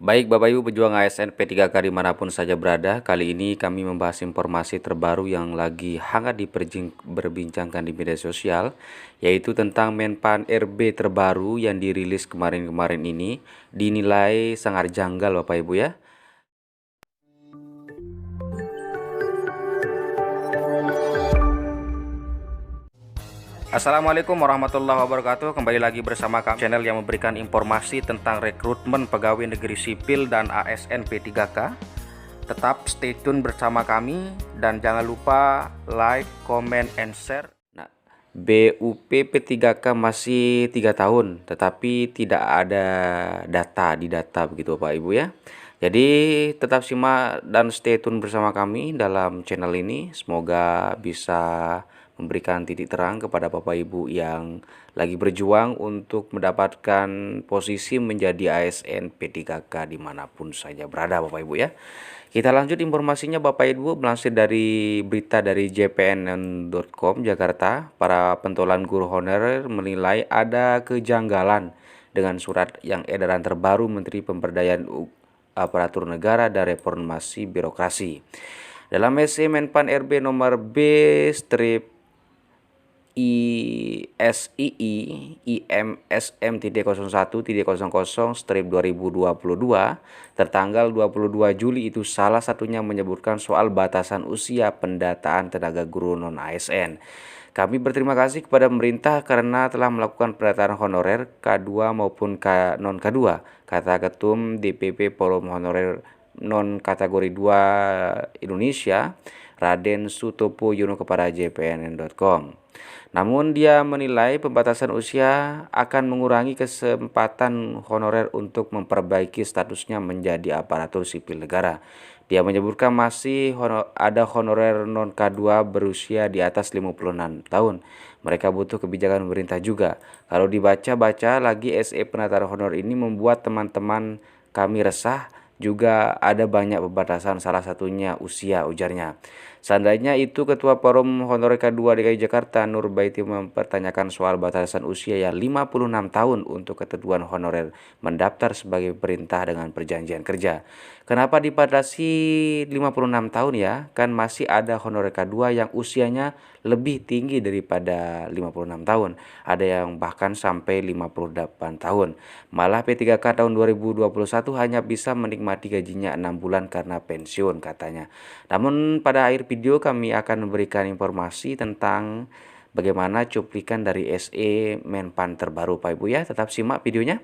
Baik Bapak Ibu pejuang ASN P3K dimanapun saja berada, kali ini kami membahas informasi terbaru yang lagi hangat diperbincangkan di media sosial, yaitu tentang Menpan RB terbaru yang dirilis kemarin-kemarin ini, dinilai sangat janggal Bapak Ibu ya. Assalamualaikum warahmatullahi wabarakatuh. Kembali lagi bersama kami, channel yang memberikan informasi tentang rekrutmen pegawai negeri sipil dan ASN P3K. Tetap stay tune bersama kami dan jangan lupa like, comment, and share. Nah, BUP P3K masih 3 tahun, tetapi tidak ada data di data begitu Pak Ibu ya. Jadi tetap simak dan stay tune bersama kami dalam channel ini. Semoga bisa memberikan titik terang kepada Bapak Ibu yang lagi berjuang untuk mendapatkan posisi menjadi ASN P3K dimanapun saja berada Bapak Ibu ya. Kita lanjut informasinya Bapak Ibu, melansir dari berita dari jpnn.com Jakarta. Para pentolan guru honorer menilai ada kejanggalan dengan surat yang edaran terbaru Menteri Pemberdayaan Aparatur Negara dan Reformasi Birokrasi. Dalam SE Menpan RB nomor B-ISII IMSM.01.00/2022 tertanggal 22 Juli itu salah satunya menyebutkan soal batasan usia pendataan tenaga guru non-ASN. Kami berterima kasih kepada pemerintah karena telah melakukan pendataan honorer K2 maupun non K2, kata Ketum DPP Forum Honorer Non Kategori 2 Indonesia, Raden Sutopo Yono kepada jpnn.com. Namun dia menilai pembatasan usia akan mengurangi kesempatan honorer untuk memperbaiki statusnya menjadi aparatur sipil negara. Dia menyebutkan masih ada honorer non K2 berusia di atas 56 tahun. Mereka butuh kebijakan pemerintah juga. Kalau dibaca-baca lagi SE penataan honor ini membuat teman-teman kami resah. Juga ada banyak pembatasan, salah satunya usia, ujarnya. Seandainya itu Ketua Forum Honorer K2 DKI Jakarta Nur Baiti mempertanyakan soal batasan usia yang 56 tahun untuk ketentuan honorer mendaftar sebagai perintah dengan perjanjian kerja. Kenapa dibatasi 56 tahun ya? Kan masih ada honorer K2 yang usianya lebih tinggi daripada 56 tahun. Ada yang bahkan sampai 58 tahun. Malah P3K tahun 2021 hanya bisa menikmati gajinya 6 bulan karena pensiun katanya. Namun pada akhir video kami akan memberikan informasi tentang bagaimana cuplikan dari SE Menpan terbaru Pak Ibu ya. Tetap simak videonya.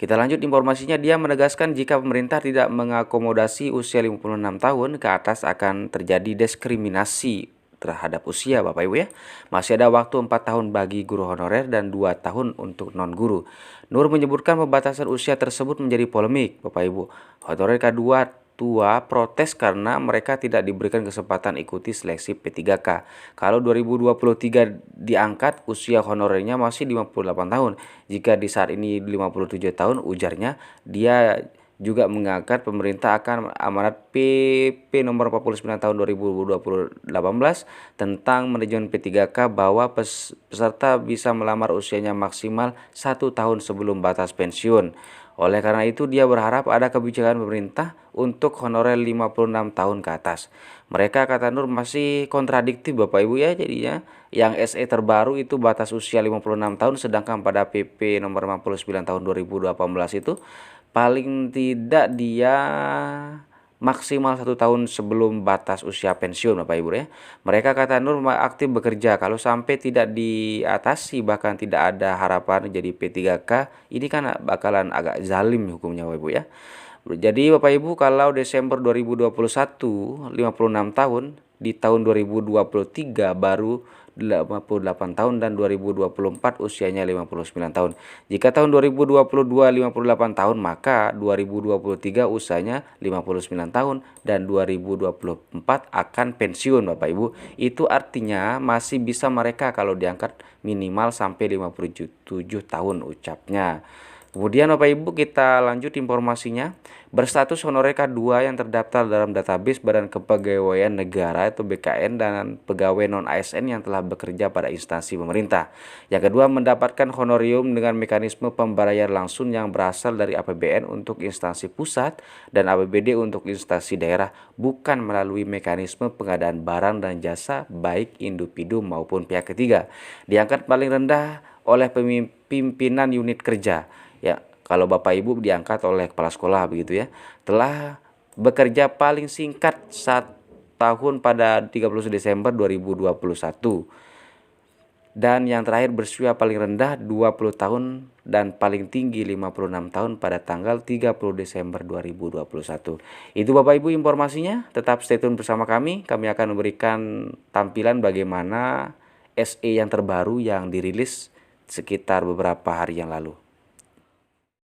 Kita lanjut informasinya, dia menegaskan jika pemerintah tidak mengakomodasi usia 56 tahun ke atas akan terjadi diskriminasi terhadap usia Bapak Ibu ya. Masih ada waktu 4 tahun bagi guru honorer dan 2 tahun untuk non-guru. Nur menyebutkan pembatasan usia tersebut menjadi polemik Bapak Ibu. Honorer K2 tua protes karena mereka tidak diberikan kesempatan ikuti seleksi P3K. Kalau 2023 diangkat usia honorernya masih 58 tahun. Jika di saat ini 57 tahun ujarnya, dia juga mengangkat pemerintah akan amanat PP nomor 49 tahun 2018 tentang manajemen P3K bahwa peserta bisa melamar usianya maksimal 1 tahun sebelum batas pensiun. Oleh karena itu dia berharap ada kebijakan pemerintah untuk honorer 56 tahun ke atas. Mereka kata Nur masih kontradiktif Bapak Ibu ya, jadinya yang SE terbaru itu batas usia 56 tahun sedangkan pada PP nomor 59 tahun 2018 itu paling tidak dia maksimal 1 tahun sebelum batas usia pensiun Bapak Ibu ya. Mereka kata Nur aktif bekerja, kalau sampai tidak diatasi bahkan tidak ada harapan jadi P3K, ini kan bakalan agak zalim hukumnya Bapak Ibu ya. Jadi Bapak Ibu kalau Desember 2021 56 tahun, di tahun 2023 baru 58 tahun dan 2024 usianya 59 tahun. Jika tahun 2022 58 tahun maka 2023 usianya 59 tahun dan 2024 akan pensiun Bapak Ibu. Itu artinya masih bisa mereka kalau diangkat minimal sampai 57 tahun ucapnya. Kemudian Bapak Ibu kita lanjut informasinya. Berstatus honorer K2 yang terdaftar dalam database Badan Kepegawaian Negara atau BKN dan pegawai non-ASN yang telah bekerja pada instansi pemerintah. Yang kedua, mendapatkan honorium dengan mekanisme pembayaran langsung yang berasal dari APBN untuk instansi pusat dan APBD untuk instansi daerah, bukan melalui mekanisme pengadaan barang dan jasa baik individu maupun pihak ketiga. Diangkat paling rendah oleh pimpinan unit kerja. Ya, kalau Bapak Ibu diangkat oleh kepala sekolah begitu ya, telah bekerja paling singkat 1 tahun pada 30 Desember 2021. Dan yang terakhir berusia paling rendah 20 tahun dan paling tinggi 56 tahun pada tanggal 30 Desember 2021. Itu Bapak Ibu informasinya, tetap stay tune bersama kami. Kami akan memberikan tampilan bagaimana SE yang terbaru yang dirilis sekitar beberapa hari yang lalu.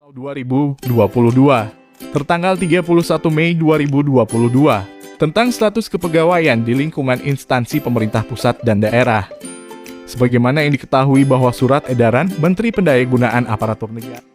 2022 tertanggal 31 Mei 2022 tentang status kepegawaian di lingkungan instansi pemerintah pusat dan daerah. Sebagaimana yang diketahui bahwa surat edaran Menteri Pendayagunaan Aparatur Negara